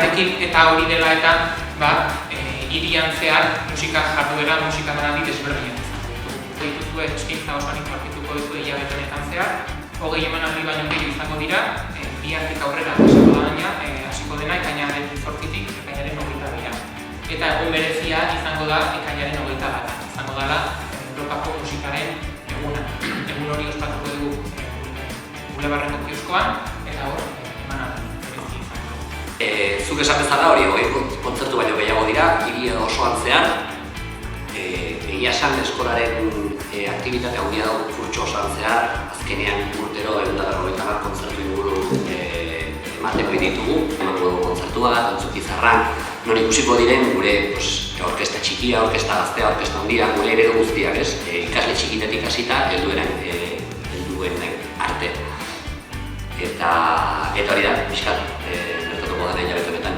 horrekin eta hori dela eta hirian zehar musika jarduera, musika emanaldi desberdinak izango ditugu. Dituzue eskaintza osoan inpartituko dituzue hilabete honetan zehar, 20 emanaldi baino gehiago izango dira, bihartik aurrera hasiko da baina, hasiko dena ekainaren 8tik ekainaren 22. Eta egun berezia izango da ekainaren 21. Izango dela Europako musikaren eguna. Egun hori ospatuko dugu Bulebarreko kioskoan eta hor emanaldi berezi izango dugu. Zuk esan bezala hori kontzertu baino gehiago dira, hiri osoan zehar. Egia esan eskolaren aktibitate handia dago kurtso osoan zehar, azkenean urtero 150 kontzertu inguru emateko ditugu. Emango dugu kontzertua, Dantzukizarran, non ikusiko diren gure orkesta txikia, orkesta gaztea, orkesta handia, gure eredu guztiak, ikasle txikitetik hasita helduen arte. Eta hori da, pixkat, gertatuko dena hilabete honetan.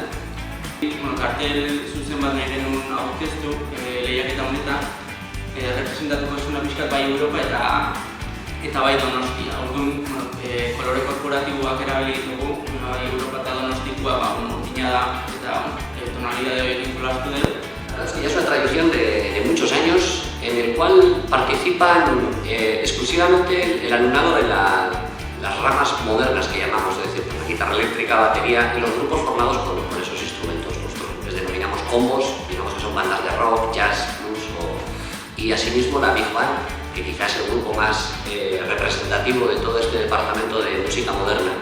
Kartel zuzen bat nahi genuen aurkeztu lehiaketa honetan, representatuko zuen pixkat bai Europa eta bai Donostia. Orduan, kolore korporatiboak erabili ditugu, bai Europa eta Donostikoa urdina da eta tonalidade horiekin jolastu dut. Ya es una tradición de muchos años en el cual participan exclusivamente el alumnado de las ramas modernas que llamamos, es decir, la guitarra eléctrica, batería y los grupos formados con esos instrumentos. Nosotros les denominamos combos, digamos que son bandas de rock, jazz, blues y asimismo la Big Band, que quizás es el grupo más representativo de todo este departamento de música moderna.